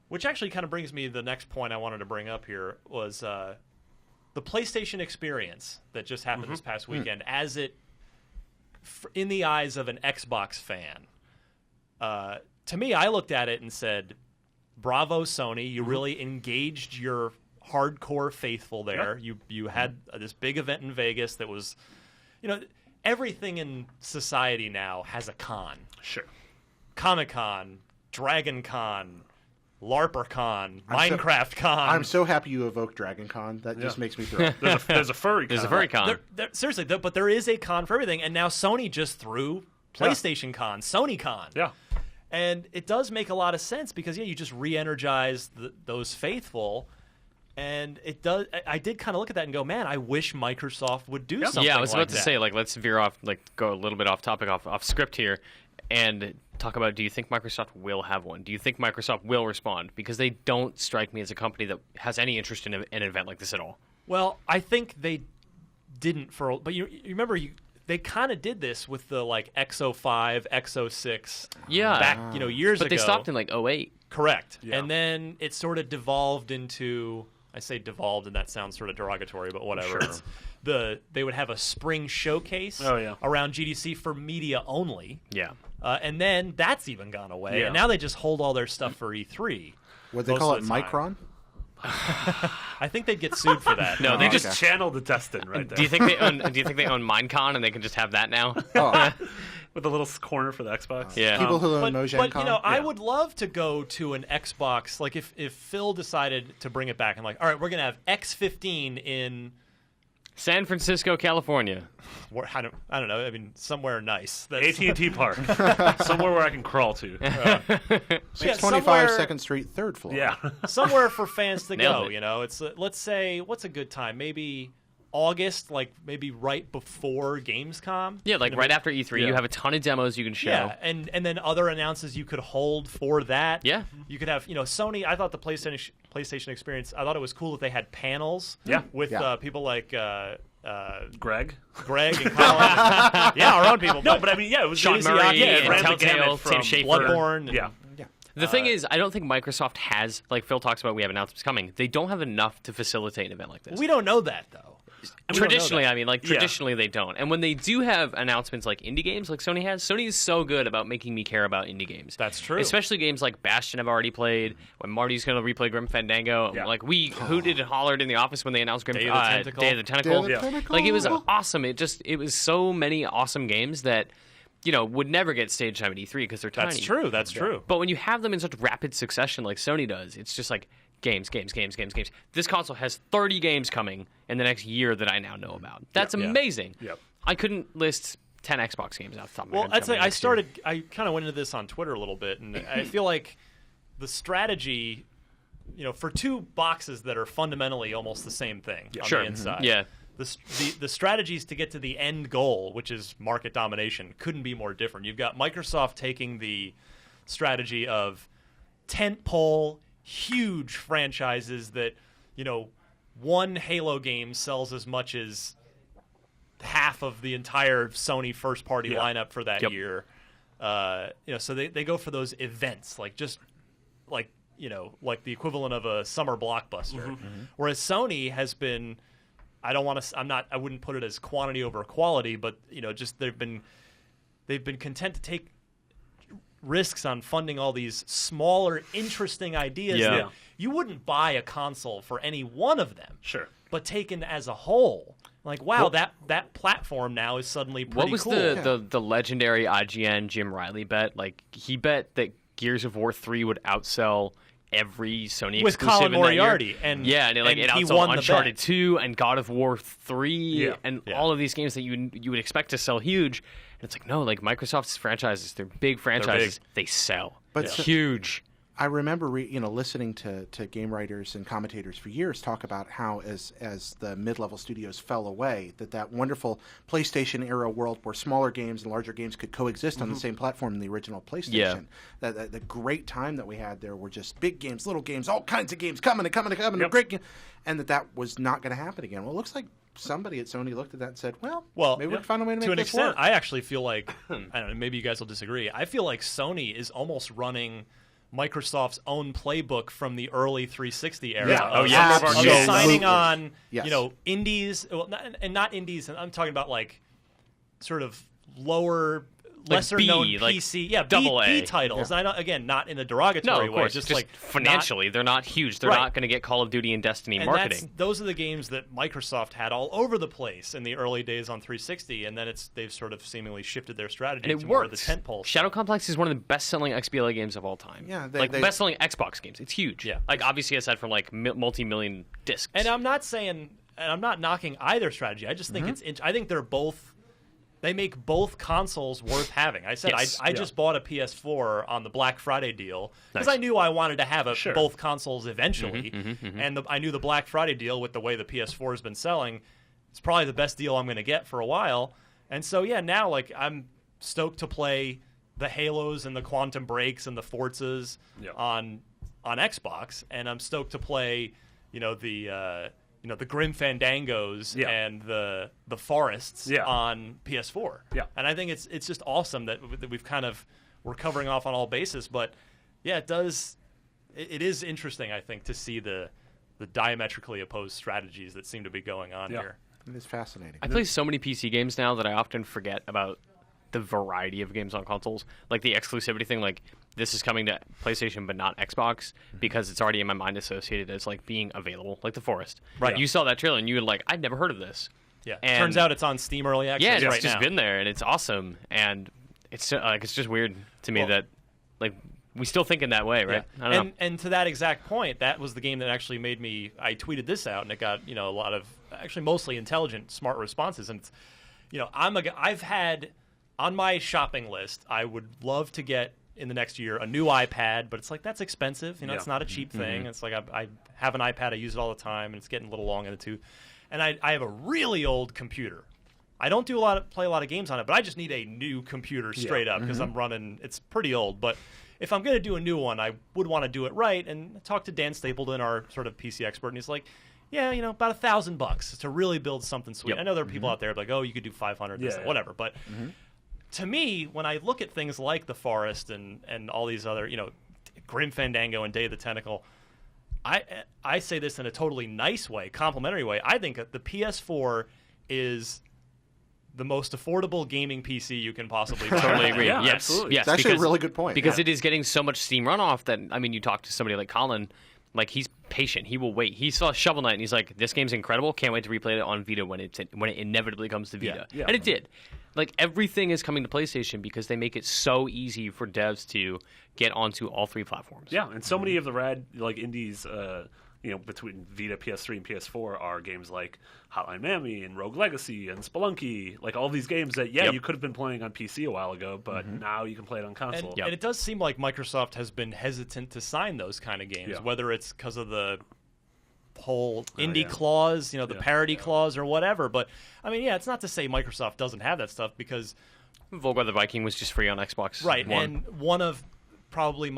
Which actually kind of brings me to the next point I wanted to bring up here was the PlayStation experience that just happened this past weekend, as it, in the eyes of an Xbox fan. To me, I looked at it and said, bravo, Sony. You really engaged your hardcore faithful there. Yep. You had this big event in Vegas that was, everything in society now has a con. Sure. Comic-Con, Dragon Con, LARPerCon, Minecraft Con. I'm so happy you evoked Dragon Con. That just makes me thrill. There's a furry con. There's a furry con. Seriously, but there is a con for everything. And now Sony just threw PlayStation Con, Sony Con. Yeah. And it does make a lot of sense because, you just re-energize those faithful. And it does. I did kind of look at that and go, man, I wish Microsoft would do something like that. Yeah, I was about to say, let's veer off, go a little bit off topic, off script here, and talk about, do you think Microsoft will have one? Do you think Microsoft will respond? Because they don't strike me as a company that has any interest in an event like this at all. Well, I think they didn't but you remember they kind of did this with the XO5, XO6 back years ago. But they stopped in 08. Correct. Yeah. And then it sort of devolved into, I say devolved and that sounds sort of derogatory, but whatever. Sure. They would have a spring showcase around GDC for media only. Yeah. And then that's even gone away. Yeah. And now they just hold all their stuff for E3. What they call it, Micron? I think they'd get sued for that. No, they Just channeled the Destin right there. Do you think they own Minecon and they can just have that now? Oh. With a little corner for the Xbox? Yeah. People who own Mojang Con? I would love to go to an Xbox. If Phil decided to bring it back and all right, we're going to have X15 in San Francisco, California. I don't know. I mean, somewhere nice. AT&T Park. Somewhere where I can crawl to. 625 2nd Street, 3rd floor. Yeah. Somewhere for fans to Nailed go. it. It's let's say, what's a good time? Maybe August, maybe right before Gamescom. Yeah, right after E3, you have a ton of demos you can show. Yeah, and then other announces you could hold for that. Yeah. You could have, Sony. I thought the PlayStation experience. I thought it was cool that they had panels. Yeah. With people like Greg and Kyle. Yeah, our own people. No, but I mean, it was Sean Casey Murray Aki, and ran the Telltale, gamut from Tim Schafer. Bloodborne. Yeah. The thing is, I don't think Microsoft has, like Phil talks about, we have announcements coming. They don't have enough to facilitate an event like this. We don't know that, though. Traditionally, traditionally they don't. And when they do have announcements like indie games, like Sony has, Sony is so good about making me care about indie games. That's true. Especially games like Bastion I've already played, when Marty's going to replay Grim Fandango. Yeah. We hooted and hollered in the office when they announced Day of the Tentacle. Day of the Tentacle. Day of the Tentacle. It was awesome. It was so many awesome games that, would never get stage time at E3 because they're tiny. That's true. But when you have them in such rapid succession like Sony does, it's just games. This console has 30 games coming in the next year that I now know about. That's amazing. Yep. I couldn't list 10 Xbox games off the top of my head. Well, I'd say I kind of went into this on Twitter a little bit, and I feel like the strategy, for two boxes that are fundamentally almost the same thing on the inside. Yeah. The strategies to get to the end goal, which is market domination, couldn't be more different. You've got Microsoft taking the strategy of tentpole, huge franchises that, one Halo game sells as much as half of the entire Sony first-party lineup for that year. So they go for those events, like the equivalent of a summer blockbuster. Whereas Sony has been, I wouldn't put it as quantity over quality, but just they've been content to take risks on funding all these smaller, interesting ideas that you wouldn't buy a console for any one of them. Sure. But taken as a whole, that platform now is suddenly pretty What was cool. the legendary IGN Jim Riley bet? He bet that Gears of War 3 would outsell every Sony with exclusive Colin in that year. Moriarty, and it he outsold won the Uncharted bet. 2 and God of War 3 and all of these games that you would expect to sell huge. And it's no, Microsoft's franchises, they're big franchises, they sell. But huge. I remember listening to game writers and commentators for years talk about how as the mid-level studios fell away, that wonderful PlayStation era world where smaller games and larger games could coexist on the same platform in the original PlayStation. That the great time that we had there were just big games, little games, all kinds of games coming, a great game, and that was not going to happen again. Well, it looks like somebody at Sony looked at that and said, well maybe we can find a way to make an this extent, work. I actually feel like, I don't know, maybe you guys will disagree, I feel like Sony is almost running Microsoft's own playbook from the early 360 era. Yeah. Of, yeah. of Absolutely. signing on, Yes. indies, not indies. I'm talking about like sort of lower, lesser known like PC, double B A. titles. And I don't, again, not in a derogatory No, of way, course. just Just like financially, they're not huge. They're Right. not going to get Call of Duty and Destiny and marketing. those are the games that Microsoft had all over the place in the early days on 360, and then they've sort of seemingly shifted their strategy And to it more of works. the tentpole. Shadow Complex is one of the best-selling XBLA games of all time. Yeah, like they- best-selling Xbox games. It's huge. Yeah. Like obviously aside from like multi-million discs. And I'm not saying, and I'm not knocking either strategy. I just think I think they're both. They make both consoles worth having. I said Yes. I just bought a PS4 on the Black Friday deal because Nice. I knew I wanted to have Sure. both consoles eventually, and I knew the Black Friday deal with the way the PS4 has been selling, it's probably the best deal I'm going to get for a while. And so yeah, now like I'm stoked to play the Halos and the Quantum Breaks and the Forzas Yeah. on Xbox, and I'm stoked to play the Grim Fandangos Yeah. and the Forests Yeah. on PS4. Yeah. And I think it's just awesome that we've we're covering off on all bases. But yeah, it is interesting, I think, to see the diametrically opposed strategies that seem to be going on Yeah. here. It is fascinating. I play so many PC games now that I often forget about the variety of games on consoles. Like the exclusivity thing, like this is coming to PlayStation but not Xbox because it's already in my mind associated as like being available, like The Forest. Right. You saw that trailer and you were like, I'd never heard of this. Yeah. And- Turns out it's on Steam Early Access Yeah, and it's right just now. been there and it's awesome. And it's it's just weird to me Well- that like we still think in that way, right? Yeah. I don't know. And to that exact point, that was the game that actually made me. I tweeted this out, and it got a lot of actually mostly intelligent, smart responses. And it's, I've had on my shopping list. I would love to get in the next year a new iPad, but it's like that's expensive. It's not a cheap thing. It's like I have an iPad, I use it all the time, and it's getting a little long in the tooth. And I have a really old computer. I don't play a lot of games on it, but I just need a new computer straight up because I'm running. It's pretty old, but if I'm going to do a new one, I would want to do it right. And talk to Dan Stapleton, our sort of PC expert, and he's like, yeah, about $1,000 to really build something sweet. Yep. I know there are people out there like, oh, you could do 500, Yeah. whatever. But to me, when I look at things like The Forest and all these other, Grim Fandango and Day of the Tentacle, I say this in a totally nice way, complimentary way. I think that the PS4 is the most affordable gaming PC you can possibly buy. Totally agree. Yeah, yes, absolutely. yes. It's actually because- a really good point. because Yeah. it is getting so much Steam runoff that you talk to somebody like Colin, like he's patient. He will wait. He saw Shovel Knight and he's like, "This game's incredible. Can't wait to replay it on Vita when it inevitably comes to Vita." Yeah. And it did. Like everything is coming to PlayStation because they make it so easy for devs to get onto all three platforms. Yeah, and so many of the rad indies, between Vita, PS3, and PS4 are games like Hotline Miami and Rogue Legacy and Spelunky, like all these games that Yep. you could have been playing on PC a while ago, but now you can play it on console. And it does seem like Microsoft has been hesitant to sign those kind of games, Yeah. whether it's because of the whole indie yeah. clause, the Yeah. parity clause or whatever. But I mean, it's not to say Microsoft doesn't have that stuff because Volga the Viking was just free on Xbox right, One. and one of probably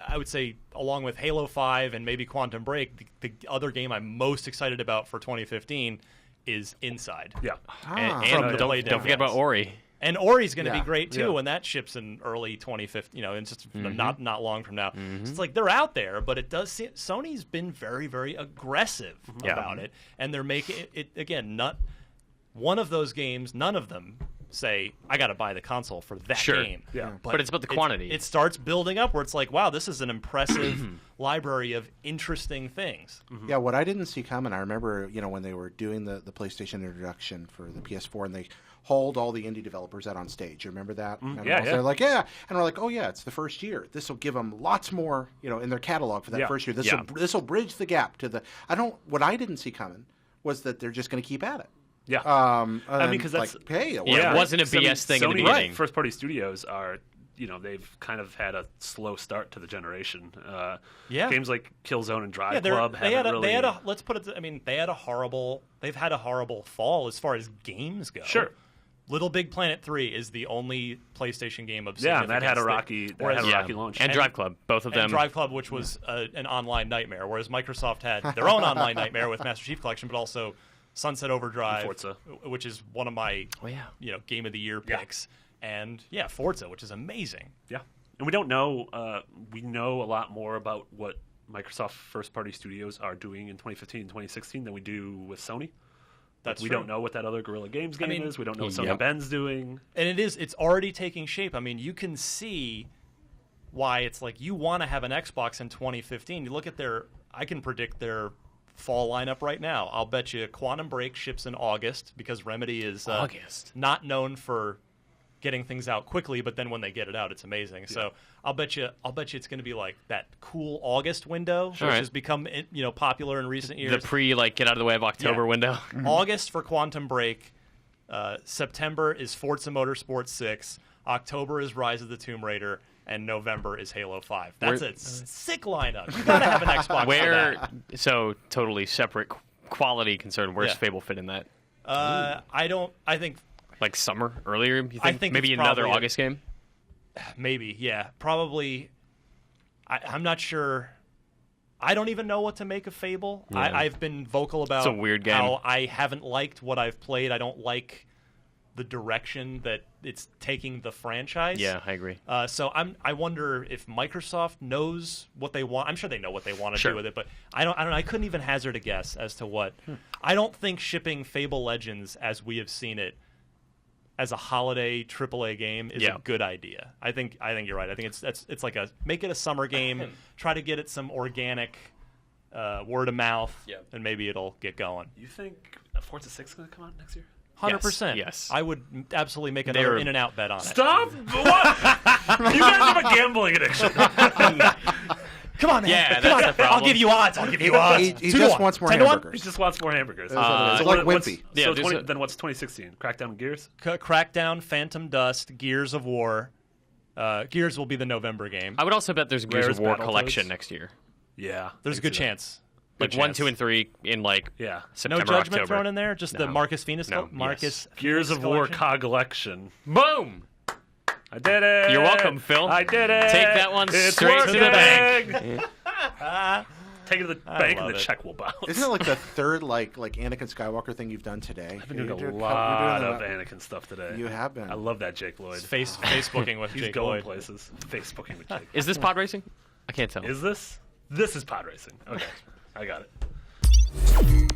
I would say, along with Halo 5 and maybe Quantum Break, the other game I'm most excited about for 2015 is Inside. Yeah. And From the don't Playdead forget about guys. Ori. And Ori's going to be Yeah. great too Yeah. when that ships in early 2015. It's just not long from now. Mm-hmm. So it's like they're out there, but it does seem Sony's been very, very aggressive Yeah. about it, and they're making it again. Not one of those games. None of them say I got to buy the console for that Sure. game. Yeah. But it's about the quantity. It starts building up where it's like, wow, this is an impressive library of interesting things. Yeah, what I didn't see coming, I remember, when they were doing the PlayStation introduction for the PS4 and they hauled all the indie developers out on stage. You remember that? And yeah, they're yeah. like, yeah. And we're like, oh, yeah, it's the first year. This will give them lots more, in their catalog for that Yeah. first year. Yeah. This will bridge the gap to what I didn't see coming was that they're just going to keep at it. Yeah. And because that's- like, hey, Yeah, it wasn't a BS thing in the Sony beginning. first-party studios are, they've kind of had a slow start to the generation. Yeah. Games like Killzone and Drive Yeah, Club they had haven't really... let's put it. They've had a horrible fall as far as games go. Sure. Little Big Planet 3 is the only PlayStation game of Yeah, significance. and that had a whereas- rocky launch. And Drive Club, both of and them. Drive Club, which was an online nightmare, whereas Microsoft had their own online nightmare with Master Chief Collection, but also Sunset Overdrive, Forza. which is one of my Game of the Year Yeah. picks, and Forza, which is amazing. Yeah. And we don't know. we know a lot more about what Microsoft first-party studios are doing in 2015 and 2016 than we do with Sony. That's we true. don't know what that other Guerrilla Games game is. We don't know what Sony Yep. Ben's doing. And it's already taking shape. I mean, you can see why it's like you want to have an Xbox in 2015. You look at I can predict their fall lineup right now. I'll bet you Quantum Break ships in August because Remedy is August. not known for getting things out quickly, but then when they get it out, it's amazing. So I'll bet you it's going to be like that cool August window, which right. has become popular in recent years. The get out of the way of October Yeah. window. August for Quantum Break, September is Forza Motorsport 6, October is Rise of the Tomb Raider, and November is Halo 5. That's a sick lineup. You gotta have an Xbox for that. So totally separate quality concern. Where's Yeah. Fable fit in that? I think Like summer earlier? You think, I think maybe it's another probably August game? maybe, yeah. Probably, I'm not sure. I don't even know what to make of Fable. Yeah. I've been vocal about It's a weird game. how I haven't liked what I've played. I don't like the direction that it's taking the franchise. Yeah, I agree. So I wonder if Microsoft knows what they want. I'm sure they know what they want to Sure. do with it, but I don't. I couldn't even hazard a guess as to what. I don't think shipping Fable Legends as we have seen it as a holiday AAA game is a good idea. I think you're right. I think it's like make it a summer game. Try to get it some organic word of mouth, and maybe it'll get going. You think Forza 6 is going to come out next year? 100%. Yes. I would absolutely make another in and out bet on it. Stop! What? You guys have a gambling addiction. Come on, man. Yeah, Come that's on. the problem. I'll give you odds. He just wants more 10 to 1? He hamburgers. just wants more hamburgers. It's like what's- Wimpy. Yeah, So there's a- then what's 2016? Crackdown and Gears? Crackdown, Phantom Dust, Gears of War. Gears will be the November game. I would also bet there's a Gears Rare's of War Battletoads? collection next year. Yeah. There's a good chance. Like 1, 2, and 3 in like Yeah. No September, Judgment October. thrown in there? Just the No. Marcus Phoenix? No. Marcus Gears of Phoenix War collection? collection. Boom! I did it. You're welcome, Phil. I did it. Take that one It's straight to the working. bank. Take it to the bank and love the it. check will bounce. Isn't it like the third like Anakin Skywalker thing you've done today? I've been doing You're a doing- lot you're of doing Anakin stuff today. You have been. I love that Jake Lloyd. Facebooking with He's Jake going Lloyd. places. Facebooking with Jake. Is this pod racing? I can't tell. Is this? This is pod racing. Okay. I got it.